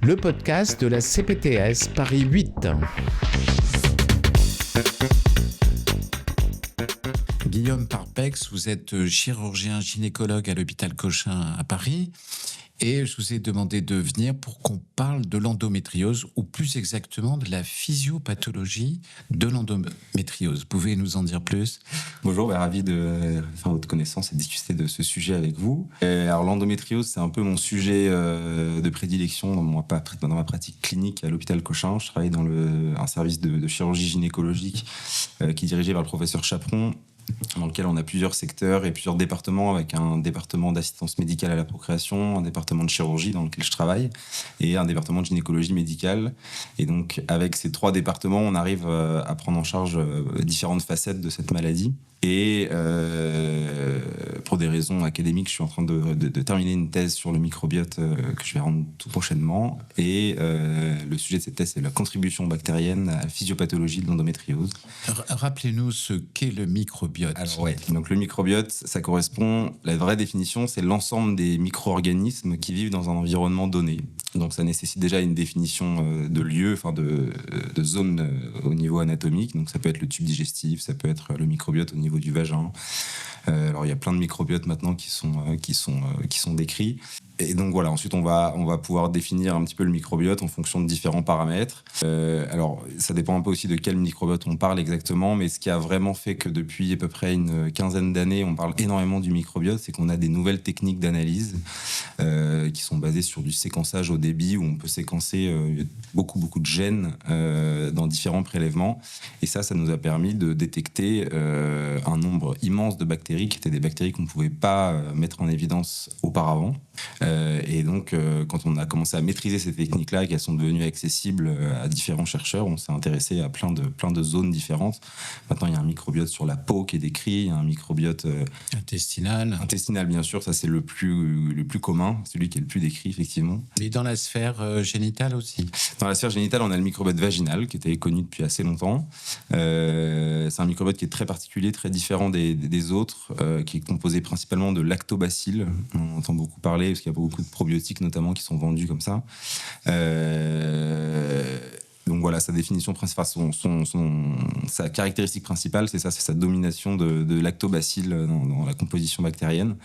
Le podcast de la CPTS Paris 8. Guillaume Parpex, vous êtes chirurgien gynécologue à l'hôpital Cochin à Paris et je vous ai demandé de venir pour qu'on parle de l'endométriose ou plus exactement de la physiopathologie de l'endométriose. Vous pouvez nous en dire plus ? Bonjour, ravi de faire votre connaissance et de discuter de ce sujet avec vous. Alors l'endométriose, c'est un peu mon sujet de prédilection dans ma pratique clinique à l'hôpital Cochin. Je travaille dans un service de chirurgie gynécologique qui est dirigé par le professeur Chaperon, dans lequel on a plusieurs secteurs et plusieurs départements, avec un département d'assistance médicale à la procréation, un département de chirurgie dans lequel je travaille, et un département de gynécologie médicale. Et donc, avec ces trois départements, on arrive à prendre en charge différentes facettes de cette maladie. Et pour des raisons académiques, je suis en train de terminer une thèse sur le microbiote que je vais rendre tout prochainement. Et le sujet de cette thèse, c'est la contribution bactérienne à la physiopathologie de l'endométriose. Rappelez-nous ce qu'est le microbiote. Alors donc le microbiote, ça correspond, la vraie définition, c'est l'ensemble des micro-organismes qui vivent dans un environnement donné. Donc ça nécessite déjà une définition de lieu, enfin de zone au niveau anatomique. Donc ça peut être le tube digestif, ça peut être le microbiote au niveau du vagin. Alors il y a plein de microbiotes maintenant qui sont décrits. Et donc voilà, ensuite on va pouvoir définir un petit peu le microbiote en fonction de différents paramètres. Alors ça dépend un peu aussi de quel microbiote on parle exactement, mais ce qui a vraiment fait que depuis à peu près une quinzaine d'années, on parle énormément du microbiote, c'est qu'on a des nouvelles techniques d'analyse qui sont basées sur du séquençage au débit, où on peut séquencer beaucoup de gènes dans différents prélèvements. Et ça nous a permis de détecter un nombre immense de bactéries qui étaient des bactéries qu'on ne pouvait pas mettre en évidence auparavant. Et donc, quand on a commencé à maîtriser ces techniques-là et qu'elles sont devenues accessibles à différents chercheurs, on s'est intéressé à plein de zones différentes. Maintenant, il y a un microbiote sur la peau qui est décrit, il y a un microbiote intestinal, bien sûr, ça c'est le plus commun, celui qui est le plus décrit, effectivement. Et dans la sphère génitale aussi. Dans la sphère génitale, on a le microbiote vaginal, qui était connu depuis assez longtemps. C'est un microbiote qui est très particulier, très différent des autres, qui est composé principalement de lactobacilles. On entend beaucoup parler, parce qu'il y a beaucoup de probiotiques notamment qui sont vendus comme ça. Donc voilà, sa définition principale, sa caractéristique principale, c'est ça, c'est sa domination de lactobacilles dans la composition bactérienne.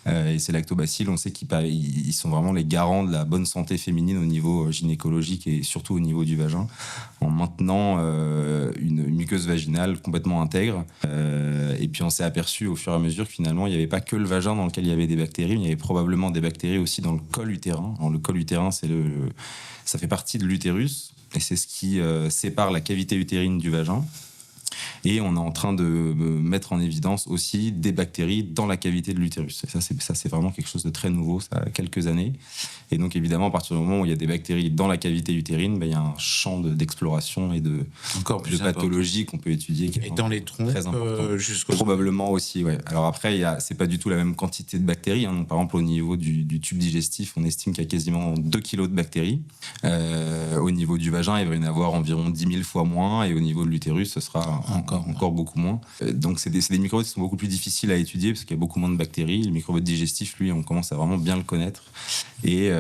Et ces lactobacilles, on sait qu'ils sont vraiment les garants de la bonne santé féminine au niveau gynécologique et surtout au niveau du vagin, en maintenant une muqueuse vaginale complètement intègre. Et puis on s'est aperçu au fur et à mesure que finalement, il n'y avait pas que le vagin dans lequel il y avait des bactéries, mais il y avait probablement des bactéries aussi dans le col utérin. Alors, le col utérin, ça fait partie de l'utérus. Et c'est ce qui sépare la cavité utérine du vagin. Et on est en train de mettre en évidence aussi des bactéries dans la cavité de l'utérus. Et ça, c'est vraiment quelque chose de très nouveau, ça a quelques années. Et donc, évidemment, à partir du moment où il y a des bactéries dans la cavité utérine, il y a un champ d'exploration et de pathologie qu'on peut étudier. Et dans les trompes, probablement aussi, ouais. Alors après, c'est pas du tout la même quantité de bactéries. Hein. Par exemple, au niveau du tube digestif, on estime qu'il y a quasiment 2 kilos de bactéries. Au niveau du vagin, il va y en avoir environ 10 000 fois moins. Et au niveau de l'utérus, ce sera encore beaucoup moins. Donc c'est des microbiotes qui sont beaucoup plus difficiles à étudier parce qu'il y a beaucoup moins de bactéries. Le microbiote digestif, lui, on commence à vraiment bien le connaître. Et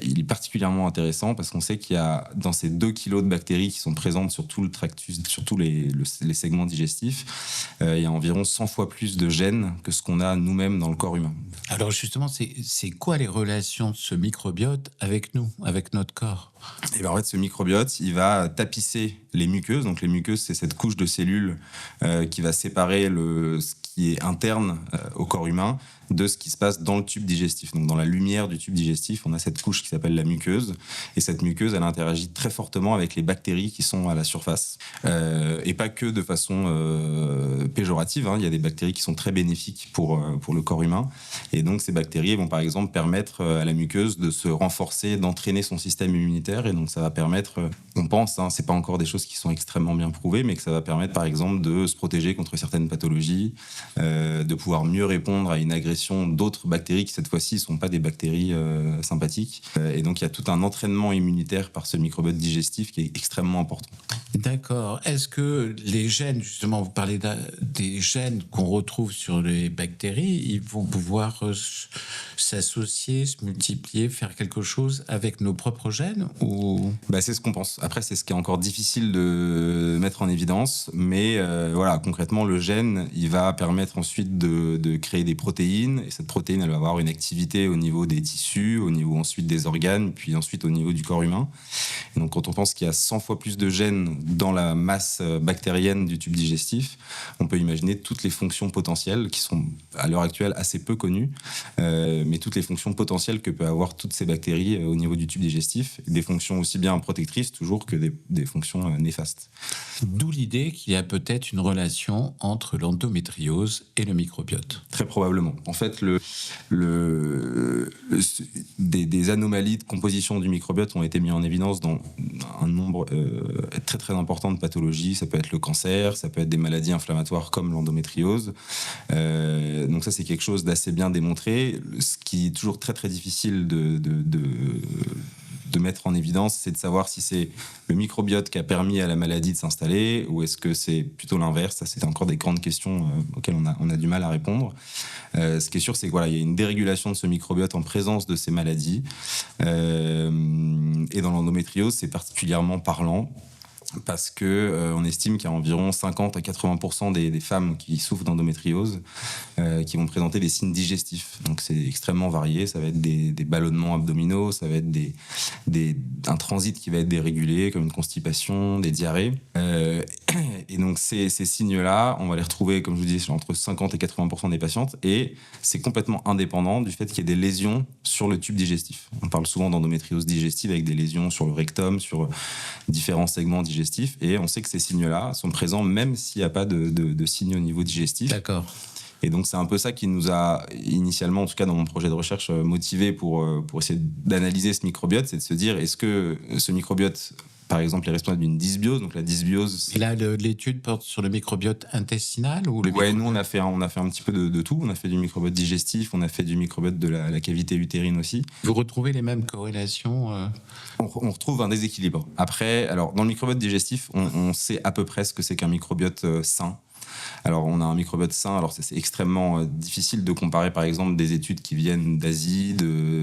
il est particulièrement intéressant parce qu'on sait qu'il y a dans ces 2 kilos de bactéries qui sont présentes sur tout le tractus, sur tous les segments digestifs, il y a environ 100 fois plus de gènes que ce qu'on a nous-mêmes dans le corps humain. Alors justement, c'est quoi les relations de ce microbiote avec nous, avec notre corps ? Et bien en fait, ce microbiote, il va tapisser les muqueuses. Donc les muqueuses, c'est cette couche de cellules qui va séparer ce qui est interne au corps humain de ce qui se passe dans le tube digestif. Donc dans la lumière du tube digestif, on a cette couche qui s'appelle la muqueuse. Et cette muqueuse, elle interagit très fortement avec les bactéries qui sont à la surface. Et pas que de façon péjorative. Hein. Il y a des bactéries qui sont très bénéfiques pour le corps humain. Et donc ces bactéries vont par exemple permettre à la muqueuse de se renforcer, d'entraîner son système immunitaire. Et donc ça va permettre, on pense, hein, c'est pas encore des choses qui sont extrêmement bien prouvées, mais que ça va permettre par exemple de se protéger contre certaines pathologies, de pouvoir mieux répondre à une agression d'autres bactéries qui cette fois-ci ne sont pas des bactéries sympathiques. Et donc il y a tout un entraînement immunitaire par ce microbiote digestif qui est extrêmement important. D'accord. Est-ce que les gènes, justement, vous parlez des gènes qu'on retrouve sur les bactéries, ils vont pouvoir s'associer, se multiplier, faire quelque chose avec nos propres gènes ou... Bah, c'est ce qu'on pense. Après, c'est ce qui est encore difficile de mettre en évidence, mais voilà, concrètement, le gène, il va permettre ensuite de créer des protéines, et cette protéine, elle va avoir une activité au niveau des tissus, au niveau ensuite des organes, puis ensuite au niveau du corps humain. Et donc, quand on pense qu'il y a 100 fois plus de gènes dans la masse bactérienne du tube digestif, on peut imaginer toutes les fonctions potentielles qui sont à l'heure actuelle assez peu connues, mais toutes les fonctions potentielles que peuvent avoir toutes ces bactéries au niveau du tube digestif, des fonctions aussi bien protectrices toujours que des fonctions néfastes. D'où l'idée qu'il y a peut-être une relation entre l'endométriose et le microbiote. Très probablement. En fait, des anomalies de composition du microbiote ont été mis en évidence dans un nombre très très important de pathologies. Ça peut être le cancer, ça peut être des maladies inflammatoires comme l'endométriose. Donc ça, c'est quelque chose d'assez bien démontré. Ce qui est toujours très très difficile de mettre en évidence, c'est de savoir si c'est le microbiote qui a permis à la maladie de s'installer ou est-ce que c'est plutôt l'inverse. Ça, c'est encore des grandes questions auxquelles on a du mal à répondre. Ce qui est sûr, c'est qu'il voilà, y a une dérégulation de ce microbiote en présence de ces maladies. Et dans l'endométriose, c'est particulièrement parlant. Parce que on estime qu'il y a environ 50 à 80% des femmes qui souffrent d'endométriose qui vont présenter des signes digestifs. Donc c'est extrêmement varié. Ça va être des ballonnements abdominaux, ça va être un transit qui va être dérégulé, comme une constipation, des diarrhées. Et donc ces signes-là, on va les retrouver, comme je vous disais, entre 50 et 80% des patientes. Et c'est complètement indépendant du fait qu'il y ait des lésions sur le tube digestif. On parle souvent d'endométriose digestive avec des lésions sur le rectum, sur différents segments digestifs. Et on sait que ces signes-là sont présents même s'il n'y a pas de signes au niveau digestif. D'accord. Et donc c'est un peu ça qui nous a initialement, en tout cas dans mon projet de recherche, motivé pour essayer d'analyser ce microbiote, c'est de se dire est-ce que ce microbiote, par exemple, est responsable d'une dysbiose. Donc la dysbiose. Et là, l'étude porte sur le microbiote intestinal ou le Ouais, nous on a fait un petit peu de tout. On a fait du microbiote digestif, on a fait du microbiote de la cavité utérine aussi. Vous retrouvez les mêmes corrélations On retrouve un déséquilibre. Après, alors dans le microbiote digestif, on sait à peu près ce que c'est qu'un microbiote sain. Alors, on a un microbiote sain. Alors, c'est extrêmement difficile de comparer, par exemple, des études qui viennent d'Asie,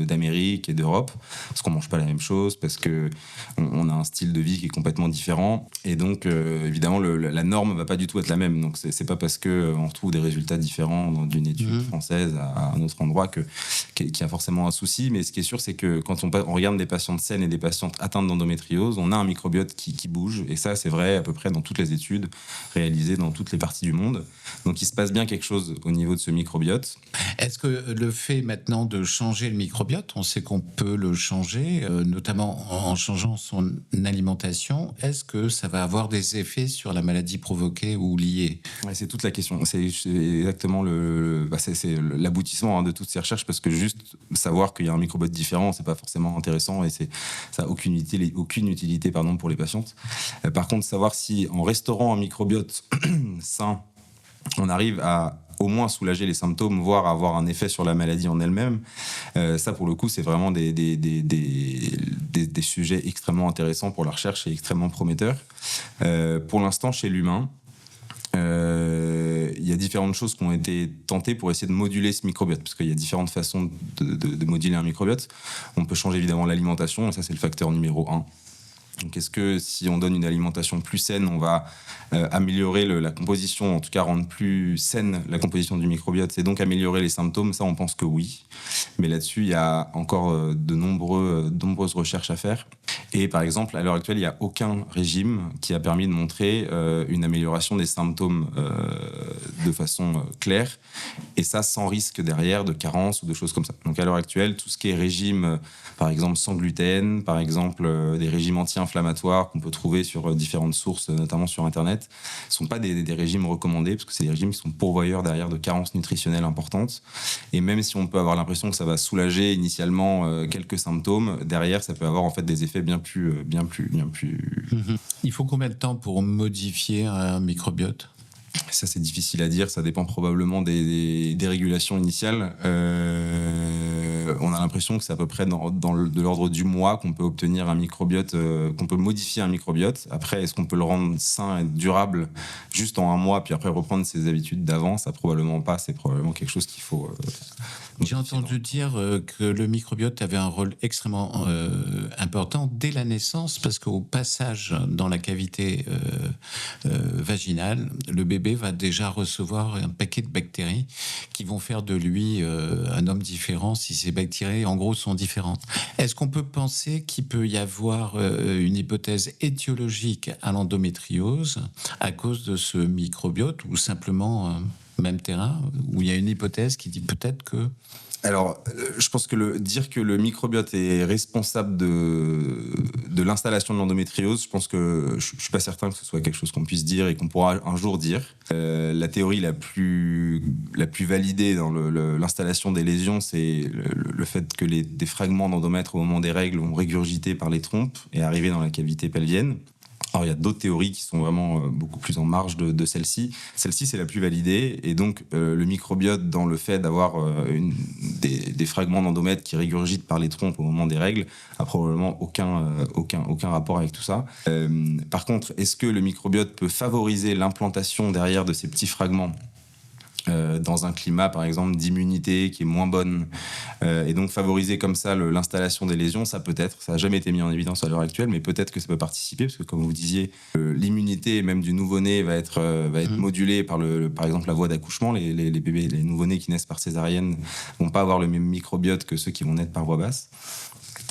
d'Amérique et d'Europe, parce qu'on mange pas la même chose, parce que on a un style de vie qui est complètement différent. Et donc, évidemment, la norme va pas du tout être la même. Donc, c'est pas parce que on retrouve des résultats différents d'une étude française à un autre endroit qu'il y a forcément un souci. Mais ce qui est sûr, c'est que quand on regarde des patientes saines et des patientes atteintes d'endométriose, on a un microbiote qui bouge. Et ça, c'est vrai à peu près dans toutes les études réalisées dans toutes les parties du monde. Donc il se passe bien quelque chose au niveau de ce microbiote. Est-ce que le fait maintenant de changer le microbiote, on sait qu'on peut le changer, notamment en changeant son alimentation, est-ce que ça va avoir des effets sur la maladie provoquée ou liée ? Ouais, c'est toute la question. C'est exactement c'est l'aboutissement de toutes ces recherches, parce que juste savoir qu'il y a un microbiote différent, c'est pas forcément intéressant et ça n'a aucune utilité pour les patientes. Par contre, savoir si en restaurant un microbiote sain, on arrive à au moins soulager les symptômes, voire avoir un effet sur la maladie en elle-même. Ça, pour le coup, c'est vraiment des sujets extrêmement intéressants pour la recherche et extrêmement prometteurs. Pour l'instant, chez l'humain, il y a différentes choses qui ont été tentées pour essayer de moduler ce microbiote, parce qu'il y a différentes façons de moduler un microbiote. On peut changer évidemment l'alimentation, et ça, c'est le facteur numéro 1. Donc, est-ce que si on donne une alimentation plus saine, on va améliorer la composition, en tout cas rendre plus saine la composition du microbiote, et donc améliorer les symptômes? Ça, on pense que oui. Mais là-dessus, il y a encore de nombreuses recherches à faire. Et par exemple, à l'heure actuelle, il n'y a aucun régime qui a permis de montrer une amélioration des symptômes de façon claire, et ça sans risque derrière de carence ou de choses comme ça. Donc à l'heure actuelle, tout ce qui est régime, par exemple sans gluten, par exemple des régimes anti-inflammatoires qu'on peut trouver sur différentes sources, notamment sur Internet, ne sont pas des régimes recommandés, parce que c'est des régimes qui sont pourvoyeurs derrière de carences nutritionnelles importantes. Et même si on peut avoir l'impression que ça va soulager initialement quelques symptômes, derrière, ça peut avoir en fait des effets bien plus. Il faut combien de temps pour modifier un microbiote ? Ça, c'est difficile à dire. Ça dépend probablement des régulations initiales. On a l'impression que c'est à peu près de l'ordre du mois qu'on peut obtenir un microbiote, qu'on peut modifier un microbiote. Après, est-ce qu'on peut le rendre sain et durable juste en un mois, puis après reprendre ses habitudes d'avant? Ça, probablement pas. C'est probablement quelque chose qu'il faut... J'ai entendu dire que le microbiote avait un rôle extrêmement important dès la naissance, parce qu'au passage dans la cavité vaginale, le bébé va déjà recevoir un paquet de bactéries qui vont faire de lui un homme différent si ces bactéries, en gros, sont différentes. Est-ce qu'on peut penser qu'il peut y avoir une hypothèse étiologique à l'endométriose à cause de ce microbiote, ou simplement même terrain, où il y a une hypothèse qui dit peut-être que... Alors, je pense que dire que le microbiote est responsable de l'installation de l'endométriose, je pense que je suis pas certain que ce soit quelque chose qu'on puisse dire et qu'on pourra un jour dire. La théorie la plus validée dans l'installation des lésions, c'est le fait que des fragments d'endomètre au moment des règles vont régurgiter par les trompes et arriver dans la cavité pelvienne. Alors, il y a d'autres théories qui sont vraiment beaucoup plus en marge de celle-ci. Celle-ci, c'est la plus validée. Et donc, le microbiote, dans le fait d'avoir des fragments d'endomètre qui régurgitent par les trompes au moment des règles, a probablement aucun rapport avec tout ça. Par contre, est-ce que le microbiote peut favoriser l'implantation derrière de ces petits fragments dans un climat, par exemple, d'immunité qui est moins bonne, et donc favoriser comme ça l'installation des lésions? Ça peut-être, ça n'a jamais été mis en évidence à l'heure actuelle, mais peut-être que ça peut participer, parce que comme vous disiez, l'immunité même du nouveau-né va être modulée par exemple la voie d'accouchement. Les bébés, les nouveau-nés qui naissent par césarienne vont pas avoir le même microbiote que ceux qui vont naître par voie basse.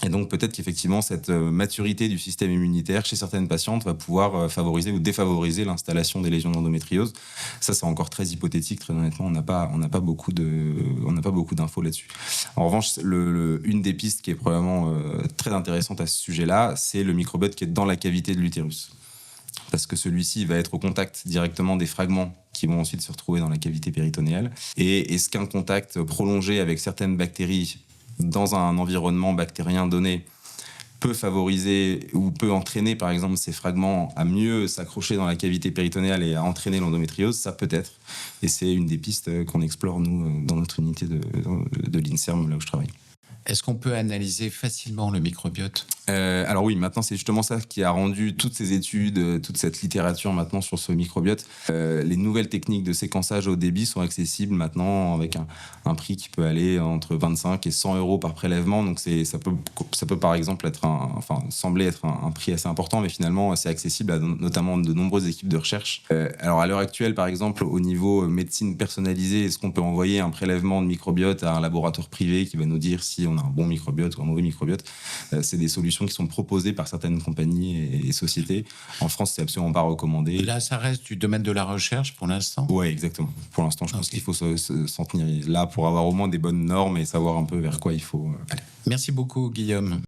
Et donc peut-être qu'effectivement cette maturité du système immunitaire chez certaines patientes va pouvoir favoriser ou défavoriser l'installation des lésions d'endométriose. Ça, c'est encore très hypothétique, très honnêtement, on n'a pas beaucoup d'infos là-dessus. En revanche, une des pistes qui est probablement très intéressante à ce sujet-là, c'est le microbiote qui est dans la cavité de l'utérus. Parce que celui-ci va être au contact directement des fragments qui vont ensuite se retrouver dans la cavité péritonéale. Et est-ce qu'un contact prolongé avec certaines bactéries dans un environnement bactérien donné peut favoriser ou peut entraîner par exemple ces fragments à mieux s'accrocher dans la cavité péritonéale et à entraîner l'endométriose? Ça peut être. Et c'est une des pistes qu'on explore nous dans notre unité de l'INSERM, là où je travaille. Est-ce qu'on peut analyser facilement le microbiote ? Alors oui, maintenant c'est justement ça qui a rendu toutes ces études, toute cette littérature maintenant sur ce microbiote. Les nouvelles techniques de séquençage au débit sont accessibles maintenant avec un prix qui peut aller entre 25 et 100 euros par prélèvement. Donc ça peut par exemple sembler être un prix assez important, mais finalement c'est accessible à notamment de nombreuses équipes de recherche. Alors à l'heure actuelle, par exemple, au niveau médecine personnalisée, est-ce qu'on peut envoyer un prélèvement de microbiote à un laboratoire privé qui va nous dire si on a un bon microbiote ou un mauvais microbiote? C'est des solutions qui sont proposées par certaines compagnies et sociétés. En France, c'est absolument pas recommandé. Là, ça reste du domaine de la recherche pour l'instant ? Oui, exactement. Pour l'instant, je pense qu'il faut s'en tenir là pour avoir au moins des bonnes normes et savoir un peu vers quoi il faut aller. Merci beaucoup, Guillaume.